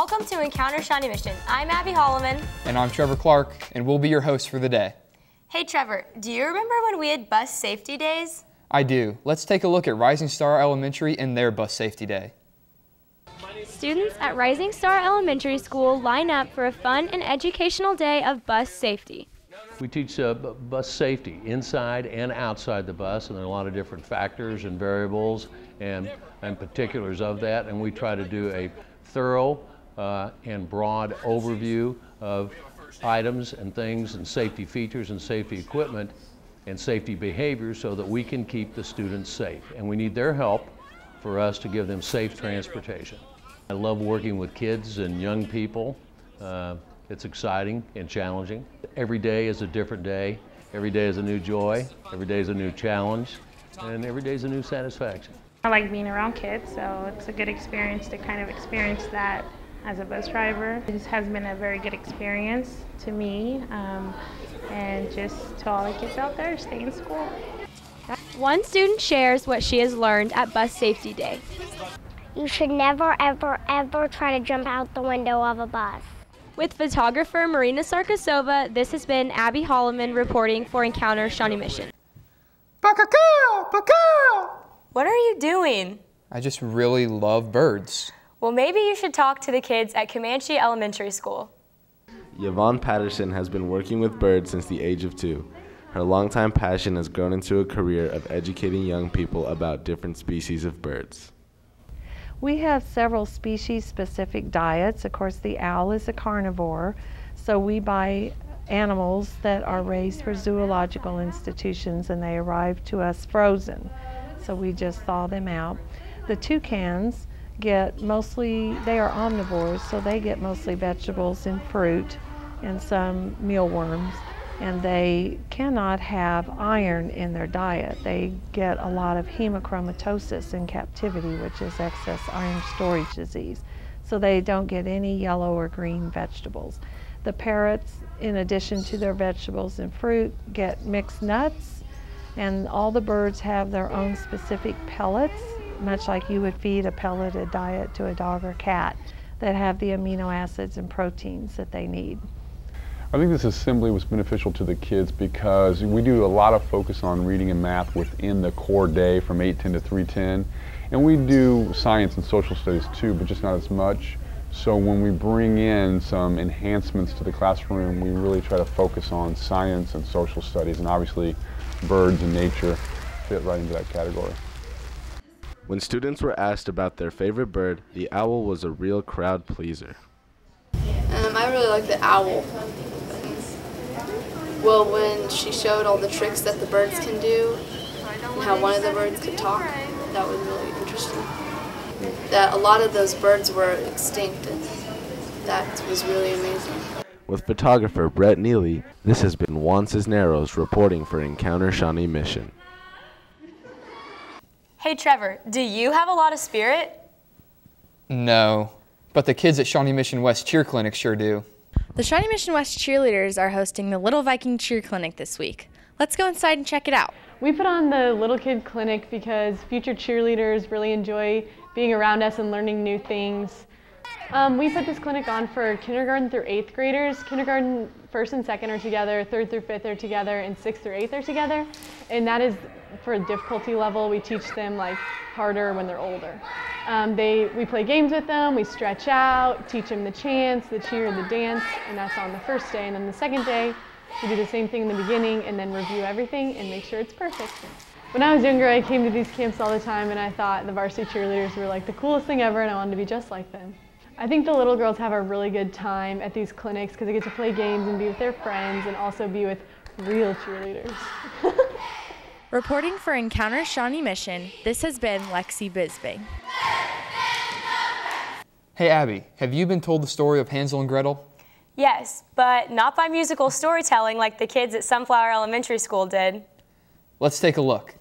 Welcome to Encounter Shawnee Mission. I'm Abby Holloman. And I'm Trevor Clark, and we'll be your hosts for the day. Hey Trevor, do you remember when we had bus safety days? I do. Let's take a look at Rising Star Elementary and their bus safety day. Students at Rising Star Elementary School line up for a fun and educational day of bus safety. We teach bus safety inside and outside the bus, and there are a lot of different factors and variables and particulars of that, and we try to do a thorough and broad overview of items and things and safety features and safety equipment and safety behaviors so that we can keep the students safe. And we need their help for us to give them safe transportation. I love working with kids and young people. It's exciting and challenging. Every day is a different day. Every day is a new joy. Every day is a new challenge. And every day is a new satisfaction. I like being around kids, so it's a good experience to kind of experience that as a bus driver. This has been a very good experience to me, and just to all the kids out there, stay in school. One student shares what she has learned at Bus Safety Day. You should never, ever, ever try to jump out the window of a bus. With photographer Marina Sarkasova, this has been Abby Holloman reporting for Encounter Shawnee Mission. What are you doing? I just really love birds. Well, maybe you should talk to the kids at Comanche Elementary School. Yvonne Patterson has been working with birds since the age of 2. Her longtime passion has grown into a career of educating young people about different species of birds. We have several species-specific diets. Of course, the owl is a carnivore, so we buy animals that are raised for zoological institutions, and they arrive to us frozen. So we just thaw them out. The toucans get mostly, they are omnivores, so they get mostly vegetables and fruit and some mealworms, and they cannot have iron in their diet. They get a lot of hemochromatosis in captivity, which is excess iron storage disease. So they don't get any yellow or green vegetables. The parrots, in addition to their vegetables and fruit, get mixed nuts, and all the birds have their own specific pellets, much like you would feed a pelleted diet to a dog or cat, that have the amino acids and proteins that they need. I think this assembly was beneficial to the kids because we do a lot of focus on reading and math within the core day from 8:10 to 3:10. And we do science and social studies too, but just not as much. So when we bring in some enhancements to the classroom, we really try to focus on science and social studies, and obviously birds and nature fit right into that category. When students were asked about their favorite bird, the owl was a real crowd pleaser. I really like the owl. Well, when she showed all the tricks that the birds can do, and how one of the birds could talk, that was really interesting. That a lot of those birds were extinct, and that was really amazing. With photographer Brett Neely, this has been Juan Cisneros reporting for Encounter Shawnee Mission. Hey Trevor, do you have a lot of spirit? No, but the kids at Shawnee Mission West Cheer Clinic sure do. The Shawnee Mission West cheerleaders are hosting the Little Viking Cheer Clinic this week. Let's go inside and check it out. We put on the Little Kid Clinic because future cheerleaders really enjoy being around us and learning new things. We put this clinic on for kindergarten through 8th graders. Kindergarten 1st and 2nd are together, 3rd through 5th are together, and 6th through 8th are together. And that is for a difficulty level. We teach them like harder when they're older. We play games with them, we stretch out, teach them the chants, the cheer, the dance, and that's on the first day. And then the second day, we do the same thing in the beginning and then review everything and make sure it's perfect. When I was younger, I came to these camps all the time, and I thought the varsity cheerleaders were like the coolest thing ever, and I wanted to be just like them. I think the little girls have a really good time at these clinics because they get to play games and be with their friends and also be with real cheerleaders. Reporting for Encounter Shawnee Mission, this has been Lexi Bisbing. Hey Abby, have you been told the story of Hansel and Gretel? Yes, but not by musical storytelling like the kids at Sunflower Elementary School did. Let's take a look.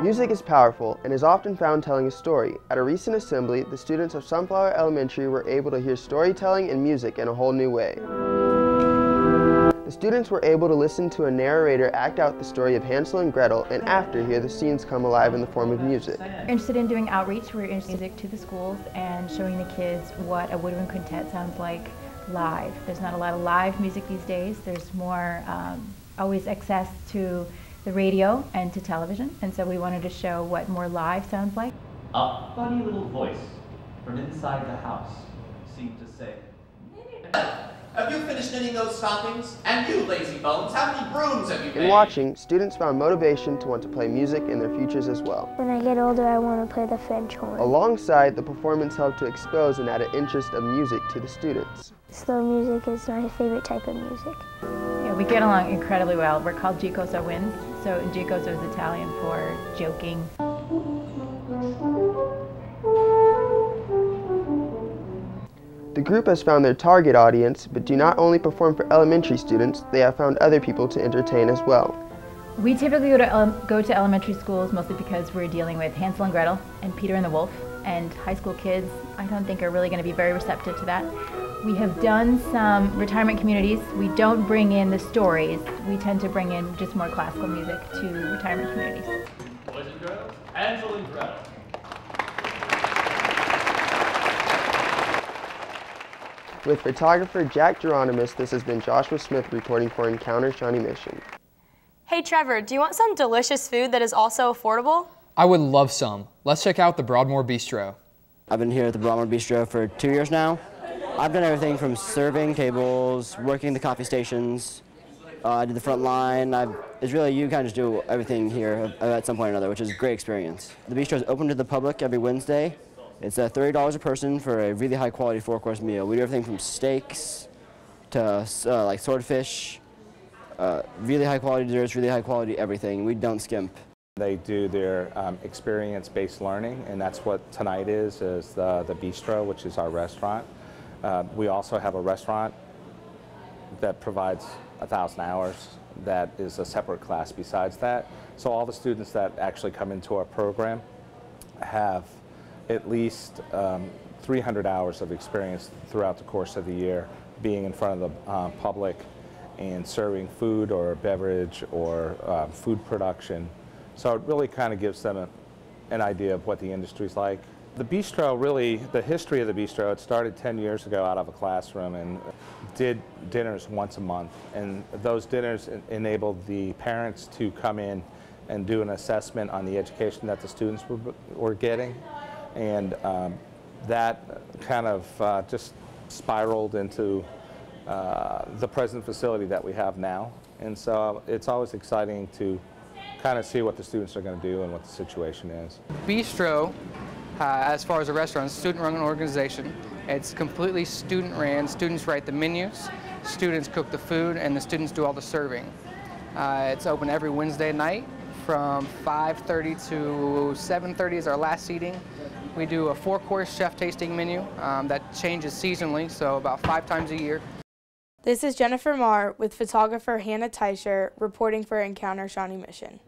Music is powerful and is often found telling a story. At a recent assembly, the students of Sunflower Elementary were able to hear storytelling and music in a whole new way. The students were able to listen to a narrator act out the story of Hansel and Gretel, and after hear the scenes come alive in the form of music. Interested in doing outreach, we're interested in music to the schools and showing the kids what a woodwind quintet sounds like live. There's not a lot of live music these days. There's more always access to the radio and to television, and so we wanted to show what more live sounds like. A funny little voice from inside the house seemed to say, "Have you finished knitting those stockings? And you, lazy bones, how many brooms have you made?" In watching, students found motivation to want to play music in their futures as well. When I get older, I want to play the French horn. Alongside, the performance helped to expose and add an interest of music to the students. Slow music is my favorite type of music. Yeah, we get along incredibly well. We're called Gicoso Wins, so Gicoso is Italian for joking. The group has found their target audience, but do not only perform for elementary students, they have found other people to entertain as well. We typically go to elementary schools mostly because we're dealing with Hansel and Gretel and Peter and the Wolf, and high school kids I don't think are really going to be very receptive to that. We have done some retirement communities. We don't bring in the stories. We tend to bring in just more classical music to retirement communities. Boys and girls, Hansel and Gretel. With photographer Jack Geronimus, this has been Joshua Smith reporting for Encounter Shawnee Mission. Hey Trevor, do you want some delicious food that is also affordable? I would love some. Let's check out the Broadmoor Bistro. I've been here at the Broadmoor Bistro for 2 years now. I've done everything from serving tables, working the coffee stations, I did the front line. It's really, you kind of just do everything here at some point or another, which is a great experience. The bistro is open to the public every Wednesday. It's $30 a person for a really high quality 4-course meal. We do everything from steaks to like swordfish, really high quality desserts, really high quality everything. We don't skimp. They do their experience-based learning, and that's what tonight is the bistro, which is our restaurant. We also have a restaurant that provides 1,000 hours. That is a separate class besides that. So all the students that actually come into our program have at least 300 hours of experience throughout the course of the year, being in front of the public and serving food or beverage or food production. So it really kind of gives them an idea of what the industry's like. The bistro, really, the history of the bistro, it started 10 years ago out of a classroom and did dinners once a month. And those dinners enabled the parents to come in and do an assessment on the education that the students were getting. And that kind of just spiraled into the present facility that we have now. And so it's always exciting to kind of see what the students are going to do and what the situation is. Bistro, as far as a restaurant, is a student-run organization. It's completely student-ran. Students write the menus, students cook the food, and the students do all the serving. It's open every Wednesday night from 5:30 to 7:30 is our last seating. We do a 4-course chef tasting menu that changes seasonally, so about 5 times a year. This is Jennifer Marr with photographer Hannah Teicher reporting for Encounter Shawnee Mission.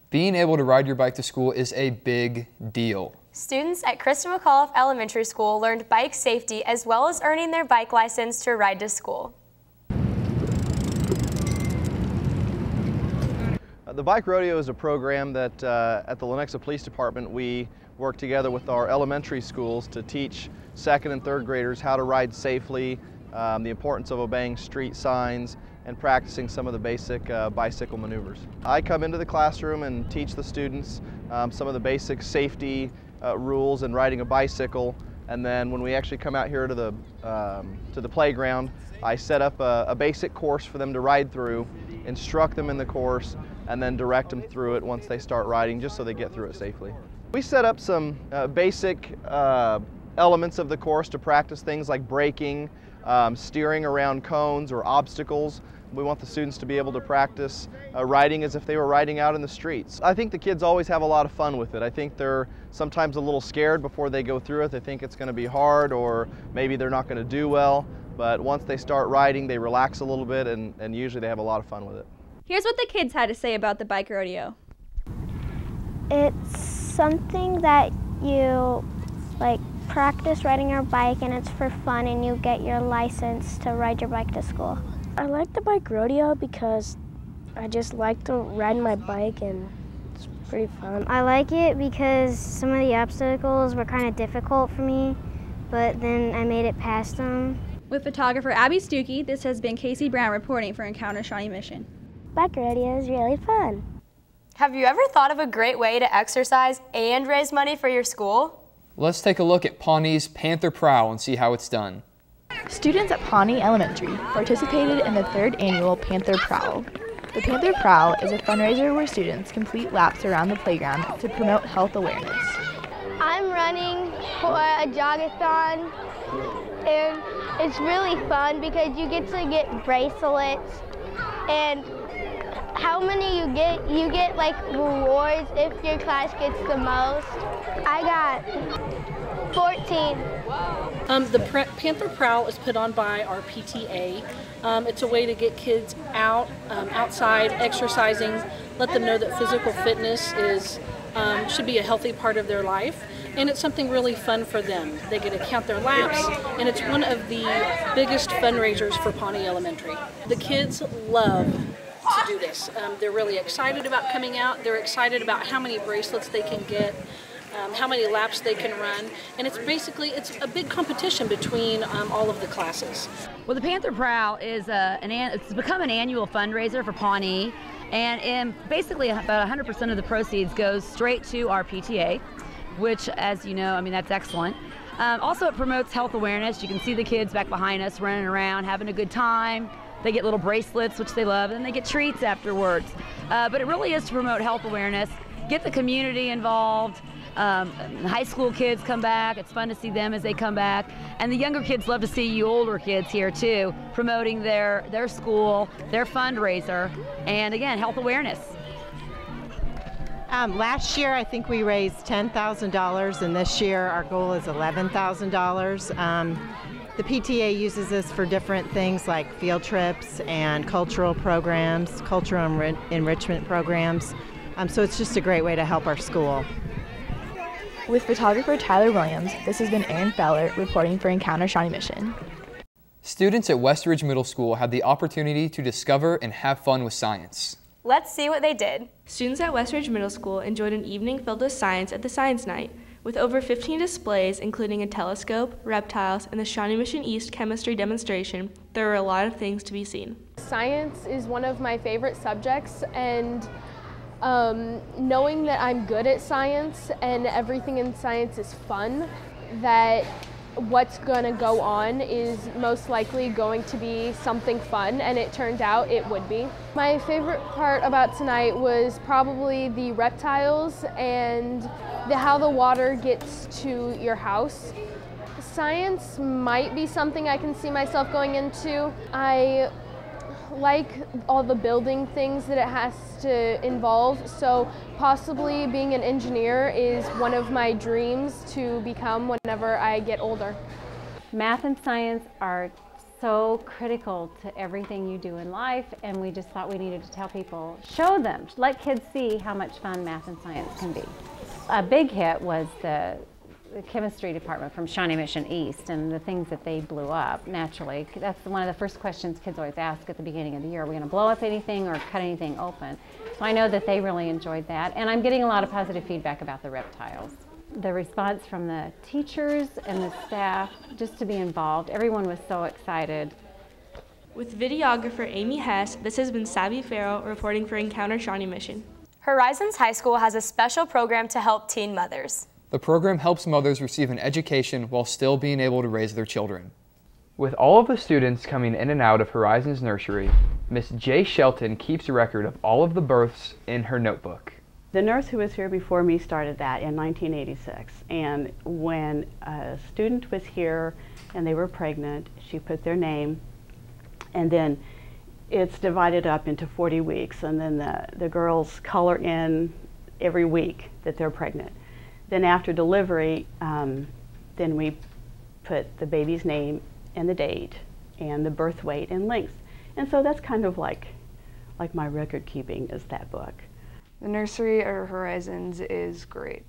Being able to ride your bike to school is a big deal. Students at Kristen McAuliffe Elementary School learned bike safety as well as earning their bike license to ride to school. The Bike Rodeo is a program that at the Lenexa Police Department we work together with our elementary schools to teach 2nd and 3rd graders how to ride safely, the importance of obeying street signs, and practicing some of the basic bicycle maneuvers. I come into the classroom and teach the students some of the basic safety rules in riding a bicycle, and then when we actually come out here to the playground, I set up a basic course for them to ride through, instruct them in the course, and then direct them through it once they start riding, just so they get through it safely. We set up some basic elements of the course to practice things like braking, steering around cones or obstacles. We want the students to be able to practice riding as if they were riding out in the streets. I think the kids always have a lot of fun with it. I think they're sometimes a little scared before they go through it. They think it's going to be hard or maybe they're not going to do well. But once they start riding, they relax a little bit and usually they have a lot of fun with it. Here's what the kids had to say about the bike rodeo. It's something that you practice riding your bike, and it's for fun, and you get your license to ride your bike to school. I like the bike rodeo because I just like to ride my bike and it's pretty fun. I like it because some of the obstacles were kind of difficult for me, but then I made it past them. With photographer Abby Stuckey, this has been Casey Brown reporting for Encounter Shawnee Mission. Bike rodeo is really fun. Have you ever thought of a great way to exercise and raise money for your school? Let's take a look at Pawnee's Panther Prowl and see how it's done. Students at Pawnee Elementary participated in the 3rd annual Panther Prowl. The Panther Prowl is a fundraiser where students complete laps around the playground to promote health awareness. I'm running for a jogathon, and it's really fun because you get to get bracelets, and how many you get like rewards if your class gets the most. I got 14. The Panther Prowl is put on by our PTA. It's a way to get kids out, outside, exercising, let them know that physical fitness is should be a healthy part of their life, and it's something really fun for them. They get to count their laps, and it's one of the biggest fundraisers for Pawnee Elementary. The kids love to do this. They're really excited about coming out. They're excited about how many bracelets they can get, how many laps they can run, and it's a big competition between all of the classes. Well, the Panther Prowl is it's become an annual fundraiser for Pawnee, and basically about 100% of the proceeds goes straight to our PTA, which, as you know, I mean, that's excellent. Also, it promotes health awareness. You can see the kids back behind us running around, having a good time. They get little bracelets, which they love, and they get treats afterwards. But it really is to promote health awareness, get the community involved. High school kids come back. It's fun to see them as they come back. And the younger kids love to see you older kids here too, promoting their school, their fundraiser, and again, health awareness. Last year, I think we raised $10,000, and this year our goal is $11,000. The PTA uses this for different things like field trips and cultural programs, cultural enrichment programs. So it's just a great way to help our school. With photographer Tyler Williams, this has been Erin Feller reporting for Encounter Shawnee Mission. Students at West Ridge Middle School had the opportunity to discover and have fun with science. Let's see what they did. Students at West Ridge Middle School enjoyed an evening filled with science at the Science Night. With over 15 displays, including a telescope, reptiles, and the Shawnee Mission East chemistry demonstration, there were a lot of things to be seen. Science is one of my favorite subjects, and knowing that I'm good at science and everything in science is fun, that what's going to go on is most likely going to be something fun, and it turned out it would be. My favorite part about tonight was probably the reptiles and how the water gets to your house. Science might be something I can see myself going into. I like all the building things that it has to involve, so possibly being an engineer is one of my dreams to become whenever I get older. Math and science are so critical to everything you do in life, and we just thought we needed to tell people, show them, let kids see how much fun math and science can be. A big hit was the chemistry department from Shawnee Mission East and the things that they blew up naturally. That's one of the first questions kids always ask at the beginning of the year. Are we going to blow up anything or cut anything open? So I know that they really enjoyed that, and I'm getting a lot of positive feedback about the reptiles. The response from the teachers and the staff, just to be involved, everyone was so excited. With videographer Amy Hess, this has been Savvy Farrell reporting for Encounter Shawnee Mission. Horizons High School has a special program to help teen mothers. The program helps mothers receive an education while still being able to raise their children. With all of the students coming in and out of Horizons Nursery, Miss Jay Shelton keeps a record of all of the births in her notebook. The nurse who was here before me started that in 1986, and when a student was here and they were pregnant, she put their name, and then it's divided up into 40 weeks, and then the girls color in every week that they're pregnant. Then after delivery, then we put the baby's name and the date and the birth weight and length. And so that's kind of like my record keeping is that book. The nursery or Horizons is great.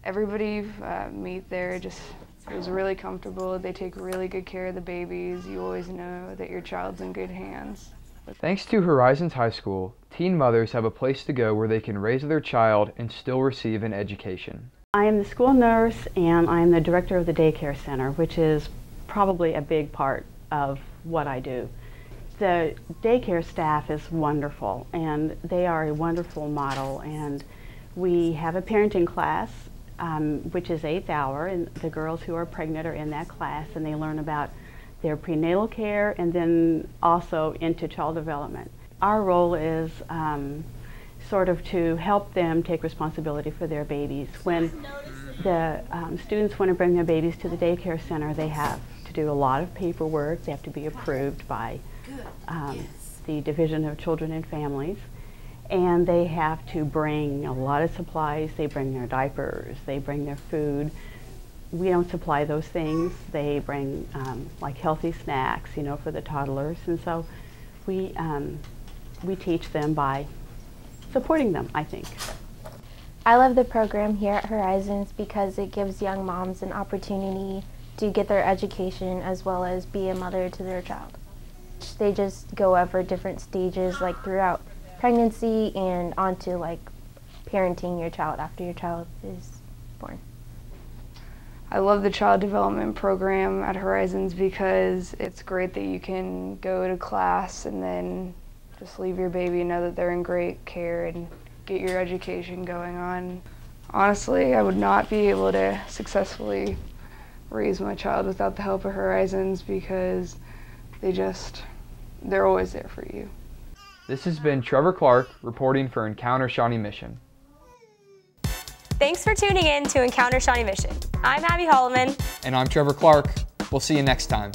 Everybody meet there just feels really comfortable. They take really good care of the babies. You always know that your child's in good hands. Thanks to Horizons High School, teen mothers have a place to go where they can raise their child and still receive an education. I am the school nurse and I'm the director of the daycare center, which is probably a big part of what I do. The daycare staff is wonderful and they are a wonderful model, and we have a parenting class which is 8th hour, and the girls who are pregnant are in that class and they learn about their prenatal care and then also into child development. Our role is sort of to help them take responsibility for their babies. When the students want to bring their babies to the daycare center, they have to do a lot of paperwork. They have to be approved by the Division of Children and Families, and they have to bring a lot of supplies. They bring their diapers, they bring their food. We don't supply those things. They bring like healthy snacks, you know, for the toddlers, and so we teach them by supporting them, I think. I love the program here at Horizons because it gives young moms an opportunity to get their education as well as be a mother to their child. They just go over different stages like throughout pregnancy and onto like parenting your child after your child is born. I love the child development program at Horizons because it's great that you can go to class and then just leave your baby and know that they're in great care and get your education going on. Honestly, I would not be able to successfully raise my child without the help of Horizons because they're always there for you. This has been Trevor Clark reporting for Encounter Shawnee Mission. Thanks for tuning in to Encounter Shawnee Mission. I'm Abby Holloman. And I'm Trevor Clark. We'll see you next time.